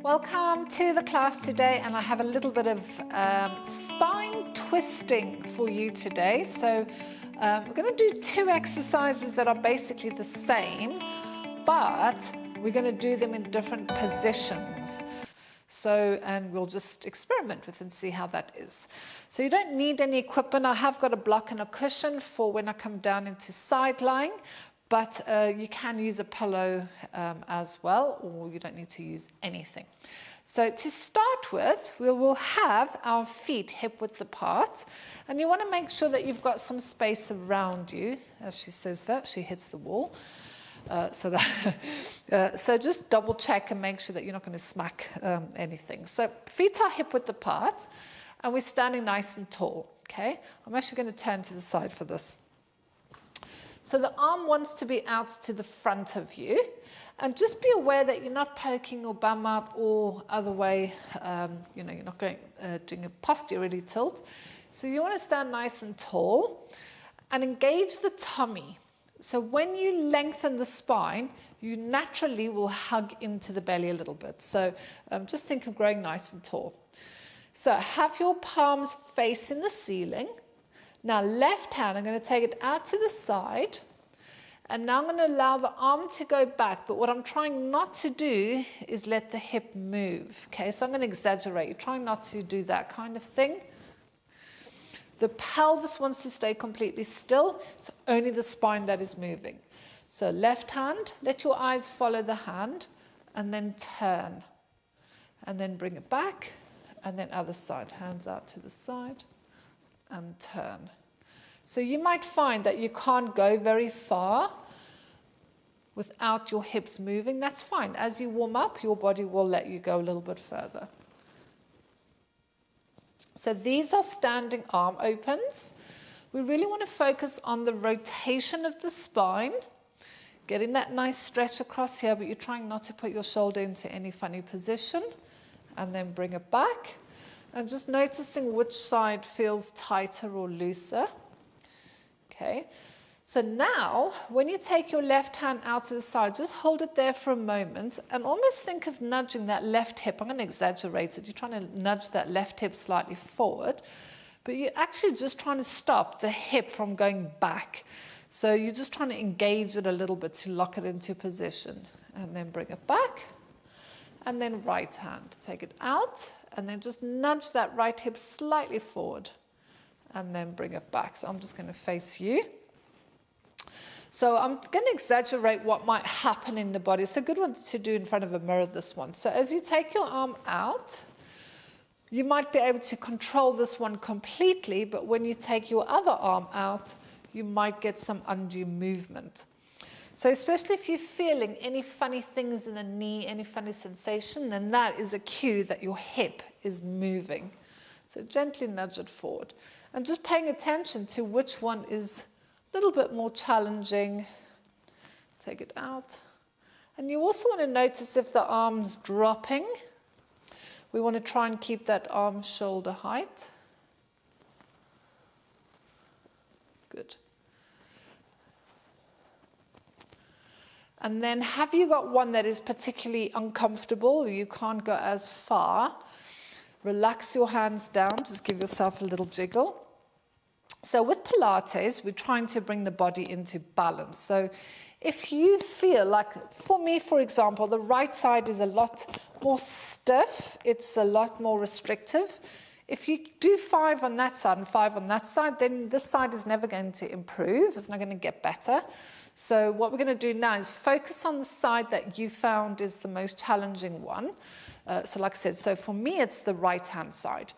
Welcome to the class today, and I have a little bit of spine twisting for you today. So we're going to do two exercises that are basically the same, but we're going to do them in different positions. And we'll just experiment with and see how that is. So you don't need any equipment. I have got a block and a cushion for when I come down into side lying, but you can use a pillow as well, or you don't need to use anything. So to start with, we will have our feet hip width apart, and you want to make sure that you've got some space around you. As she says that, she hits the wall. So just double check and make sure that you're not going to smack anything. So feet are hip width apart, and we're standing nice and tall. Okay, I'm actually going to turn to the side for this. So the arm wants to be out to the front of you, and just be aware that you're not poking your bum out or other way. You're not going doing a posteriorly tilt. So you want to stand nice and tall, and engage the tummy. So when you lengthen the spine, you naturally will hug into the belly a little bit. So just think of growing nice and tall. So have your palms facing the ceiling. Now left hand, I'm going to take it out to the side. And now I'm going to allow the arm to go back. But what I'm trying not to do is let the hip move. Okay, so I'm going to exaggerate. You're trying not to do that kind of thing. The pelvis wants to stay completely still. It's only the spine that is moving. So left hand, let your eyes follow the hand, and then turn. And then bring it back, and then other side. Hands out to the side, and turn. So you might find that you can't go very far without your hips moving. That's fine. As you warm up, your body will let you go a little bit further. So these are standing arm opens. We really want to focus on the rotation of the spine, getting that nice stretch across here, but you're trying not to put your shoulder into any funny position. And then bring it back. And just noticing which side feels tighter or looser. Okay. So now, when you take your left hand out to the side, just hold it there for a moment and almost think of nudging that left hip. I'm going to exaggerate it. You're trying to nudge that left hip slightly forward, but you're actually just trying to stop the hip from going back. So you're just trying to engage it a little bit to lock it into position. And then bring it back. And then right hand. Take it out, and then just nudge that right hip slightly forward. And then bring it back. So I'm just going to face you. So I'm going to exaggerate what might happen in the body. It's a good one to do in front of a mirror, this one. So as you take your arm out, you might be able to control this one completely, but when you take your other arm out, you might get some undue movement. So especially if you're feeling any funny things in the knee, any funny sensation, then that is a cue that your hip is moving. So gently nudge it forward. And just paying attention to which one is a little bit more challenging. Take it out. And you also want to notice if the arm's dropping. We want to try and keep that arm shoulder height. Good. And then have you got one that is particularly uncomfortable, you can't go as far, relax your hands down, just give yourself a little jiggle. So with Pilates, we're trying to bring the body into balance. So if you feel like, for me, for example, the right side is a lot more stiff, it's a lot more restrictive. If you do 5 on that side and 5 on that side, then this side is never going to improve, it's not going to get better. So what we're going to do now is focus on the side that you found is the most challenging one. So like I said, so for me, it's the right-hand side.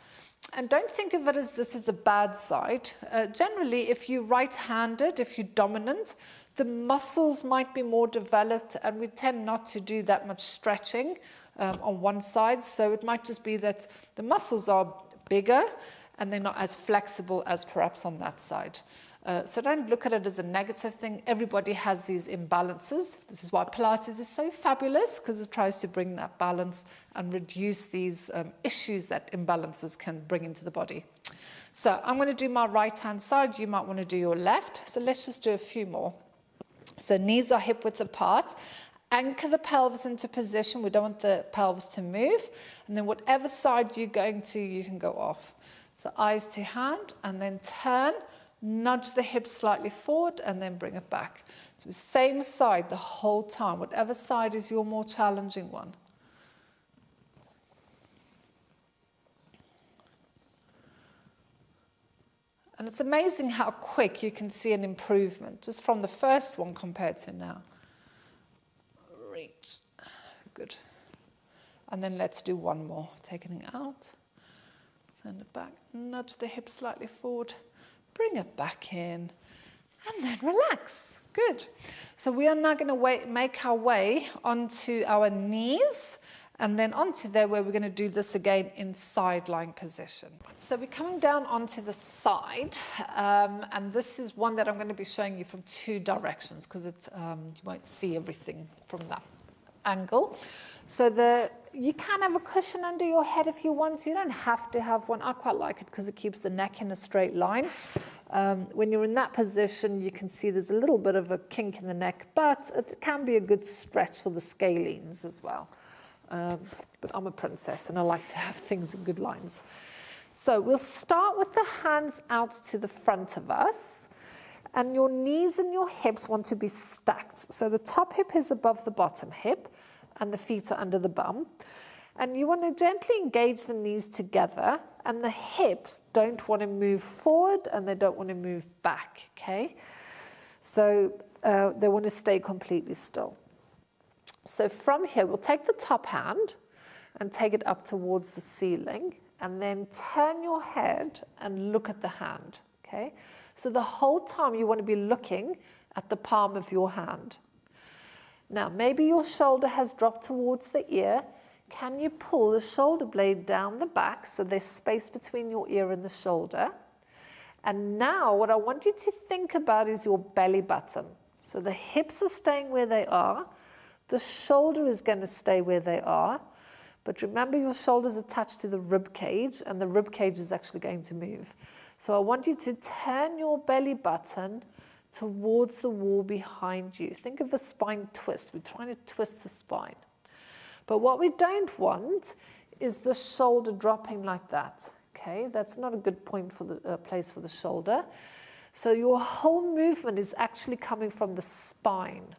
And don't think of it as this is the bad side. Generally, if you're right-handed, if you're dominant, the muscles might be more developed, and we tend not to do that much stretching on one side. So it might just be that the muscles are bigger, and they're not as flexible as perhaps on that side. So don't look at it as a negative thing. Everybody has these imbalances. This is why Pilates is so fabulous, because it tries to bring that balance and reduce these issues that imbalances can bring into the body. So I'm going to do my right-hand side. You might want to do your left. So let's just do a few more. So knees are hip width apart. Anchor the pelvis into position. We don't want the pelvis to move. And then whatever side you're going to, you can go off. So eyes to hand, and then turn, nudge the hips slightly forward, and then bring it back. So the same side the whole time, whatever side is your more challenging one. And it's amazing how quick you can see an improvement just from the first one compared to now. Reach. Good. And then let's do one more. Taking it out. Send it back. Nudge the hips slightly forward. Bring it back in. And then relax. Good. So we are now going to make our way onto our knees. And then onto there where we're going to do this again in side lying position. So we're coming down onto the side, and this is one that I'm going to be showing you from two directions because it's you won't see everything from that angle. So you can have a cushion under your head if you want to. You don't have to have one. I quite like it because it keeps the neck in a straight line. When you're in that position, you can see there's a little bit of a kink in the neck, but it can be a good stretch for the scalenes as well. But I'm a princess and I like to have things in good lines. So we'll start with the hands out to the front of us, and your knees and your hips want to be stacked. So the top hip is above the bottom hip and the feet are under the bum. And you want to gently engage the knees together, and the hips don't want to move forward and they don't want to move back, okay? So they want to stay completely still. So from here, we'll take the top hand and take it up towards the ceiling, and then turn your head and look at the hand, okay? So the whole time you want to be looking at the palm of your hand. Now, maybe your shoulder has dropped towards the ear. Can you pull the shoulder blade down the back so there's space between your ear and the shoulder? And now what I want you to think about is your belly button. So the hips are staying where they are. The shoulder is going to stay where they are. But remember, your shoulder's attached to the rib cage, and the rib cage is actually going to move. So I want you to turn your belly button towards the wall behind you. Think of a spine twist. We're trying to twist the spine. But what we don't want is the shoulder dropping like that. Okay, that's not a good point for the place for the shoulder. So your whole movement is actually coming from the spine.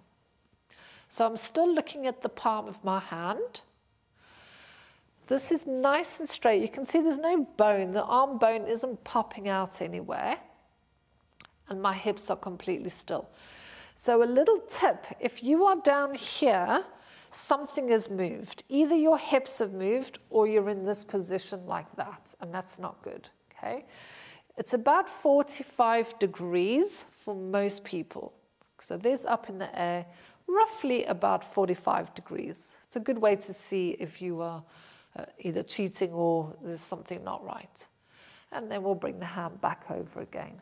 So I'm still looking at the palm of my hand. This is nice and straight. You can see there's no bone. The arm bone isn't popping out anywhere. And my hips are completely still. So a little tip, if you are down here, something has moved. Either your hips have moved or you're in this position like that, and that's not good, okay? It's about 45 degrees for most people. So there's up in the air, roughly about 45 degrees. It's a good way to see if you are either cheating or there's something not right. And then we'll bring the hand back over again.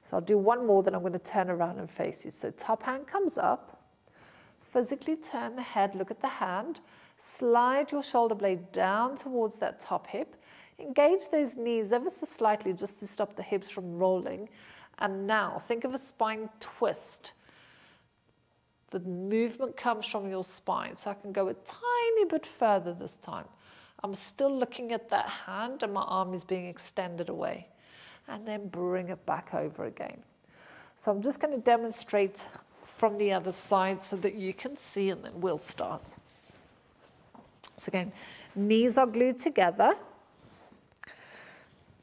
So I'll do one more, then I'm going to turn around and face you. So top hand comes up, physically turn the head, look at the hand, slide your shoulder blade down towards that top hip, engage those knees ever so slightly just to stop the hips from rolling. And now think of a spine twist. The movement comes from your spine, so I can go a tiny bit further this time. I'm still looking at that hand and my arm is being extended away. And then bring it back over again. So I'm just going to demonstrate from the other side so that you can see, and then we'll start. So again, knees are glued together.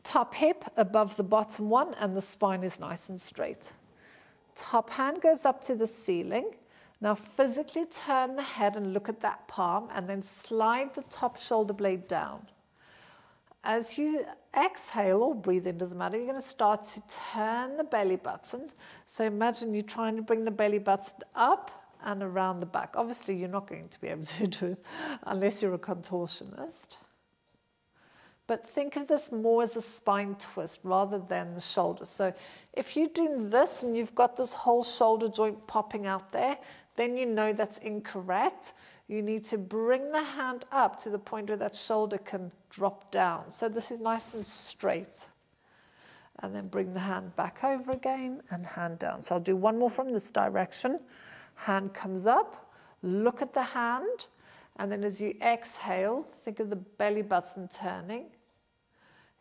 Top hip above the bottom one, and the spine is nice and straight. Top hand goes up to the ceiling. Now physically turn the head and look at that palm, and then slide the top shoulder blade down. As you exhale or breathe in, doesn't matter, you're going to start to turn the belly button. So imagine you're trying to bring the belly button up and around the back. Obviously, you're not going to be able to do it unless you're a contortionist. But think of this more as a spine twist rather than the shoulder. So if you're doing this and you've got this whole shoulder joint popping out there, then you know that's incorrect. You need to bring the hand up to the point where that shoulder can drop down. So this is nice and straight. And then bring the hand back over again and hand down. So I'll do one more from this direction. Hand comes up, look at the hand, and then as you exhale, think of the belly button turning.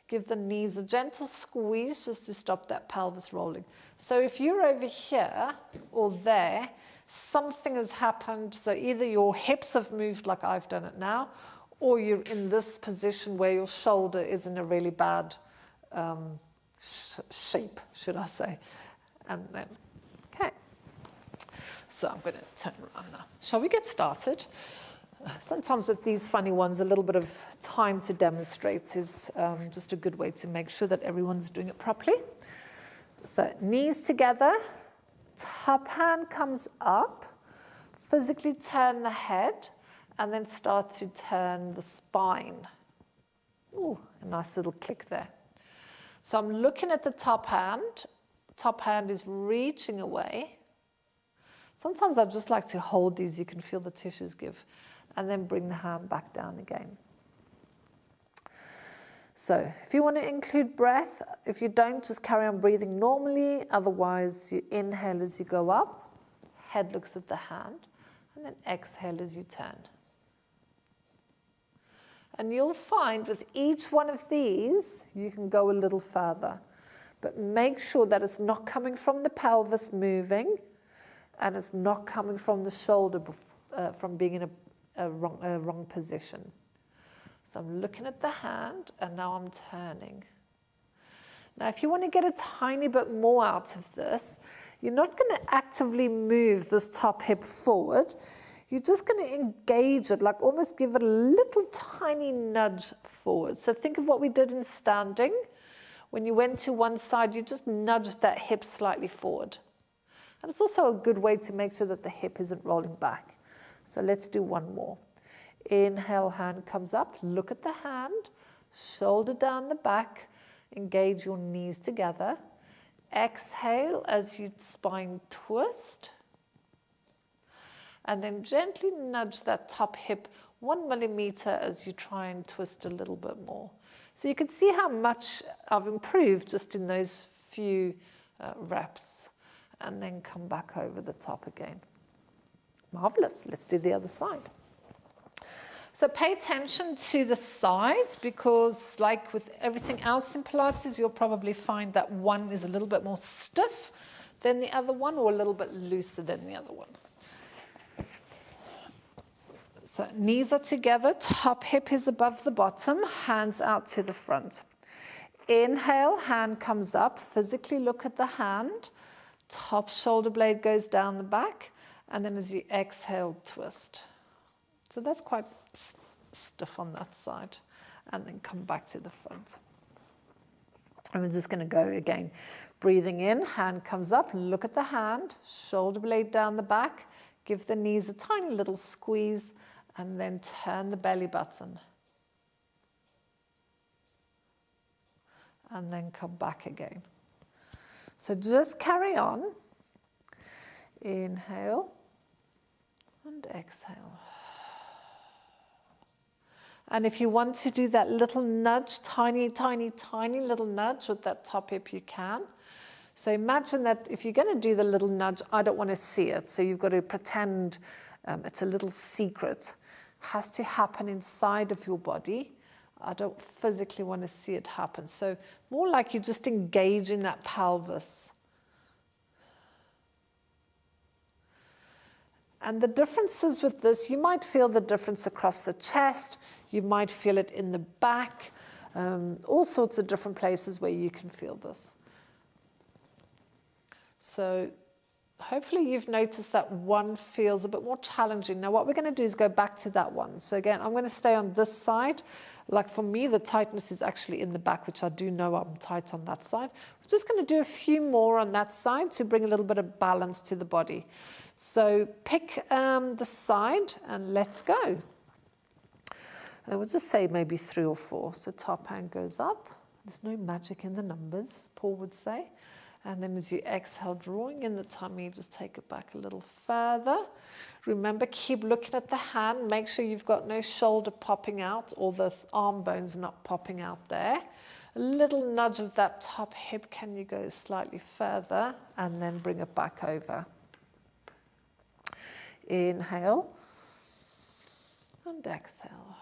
Give the knees a gentle squeeze just to stop that pelvis rolling. So if you're over here or there, something has happened. So either your hips have moved like I've done it now, or you're in this position where your shoulder is in a really bad shape, should I say. And then, okay. So I'm going to turn around now. Shall we get started? Sometimes with these funny ones, a little bit of time to demonstrate is just a good way to make sure that everyone's doing it properly. So knees together, top hand comes up, physically turn the head, and then start to turn the spine. Ooh, a nice little click there. So I'm looking at the top hand. Top hand is reaching away. Sometimes I just like to hold these. You can feel the tissues give. And then bring the hand back down again. So if you want to include breath, if you don't, just carry on breathing normally. Otherwise, you inhale as you go up, head looks at the hand, and then exhale as you turn. And you'll find with each one of these, you can go a little further. But make sure that it's not coming from the pelvis moving, and it's not coming from the shoulder from being in a wrong position. So I'm looking at the hand, and now I'm turning. Now, if you want to get a tiny bit more out of this, you're not going to actively move this top hip forward. You're just going to engage it, like almost give it a little tiny nudge forward. So think of what we did in standing. When you went to one side, you just nudged that hip slightly forward. And it's also a good way to make sure that the hip isn't rolling back. So let's do one more. Inhale, hand comes up. Look at the hand. Shoulder down the back. Engage your knees together. Exhale as you spine twist. And then gently nudge that top hip 1 millimeter as you try and twist a little bit more. So you can see how much I've improved just in those few reps. And then come back over the top again. Marvelous. Let's do the other side. So pay attention to the sides, because like with everything else in Pilates, you'll probably find that one is a little bit more stiff than the other one, or a little bit looser than the other one. So knees are together, top hip is above the bottom, hands out to the front. Inhale, hand comes up, physically look at the hand, top shoulder blade goes down the back, and then as you exhale, twist. So that's quite stiff on that side. And then come back to the front. And we're just going to go again. Breathing in, hand comes up, look at the hand, shoulder blade down the back, give the knees a tiny little squeeze, and then turn the belly button. And then come back again. So just carry on. Inhale and exhale. And if you want to do that little nudge, tiny, tiny, tiny little nudge with that top hip, you can. So imagine that if you're going to do the little nudge, I don't want to see it. So you've got to pretend it's a little secret. It has to happen inside of your body. I don't physically want to see it happen. So more like you just engage in that pelvis. And the differences with this, you might feel the difference across the chest, you might feel it in the back, all sorts of different places where you can feel this. So hopefully you've noticed that one feels a bit more challenging. Now what we're going to do is go back to that one. So again, I'm going to stay on this side. Like for me, the tightness is actually in the back, which I do know I'm tight on that side. We're just going to do a few more on that side to bring a little bit of balance to the body. So pick the side and let's go. And we'll just say maybe 3 or 4. So top hand goes up. There's no magic in the numbers, Paul would say. And then as you exhale, drawing in the tummy, just take it back a little further. Remember, keep looking at the hand. Make sure you've got no shoulder popping out or the arm bones not popping out there. A little nudge of that top hip. Can you go slightly further? And then bring it back over. Inhale and exhale.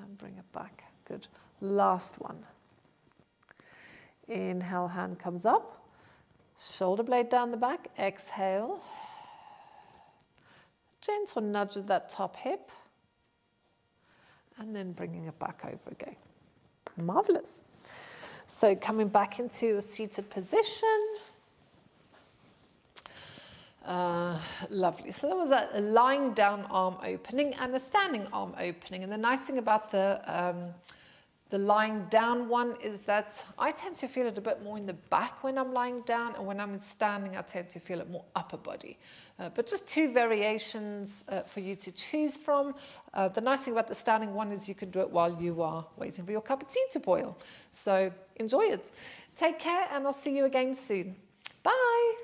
And bring it back. Good. Last one. Inhale, hand comes up. Shoulder blade down the back. Exhale. Gentle nudge of that top hip. And then bringing it back over again. Marvelous. So coming back into a seated position. Lovely. So that was a lying down arm opening and a standing arm opening. And the nice thing about the lying down one is that I tend to feel it a bit more in the back when I'm lying down, and when I'm standing I tend to feel it more upper body. But just two variations for you to choose from. The nice thing about the standing one is you can do it while you are waiting for your cup of tea to boil. So enjoy it. Take care, and I'll see you again soon. Bye.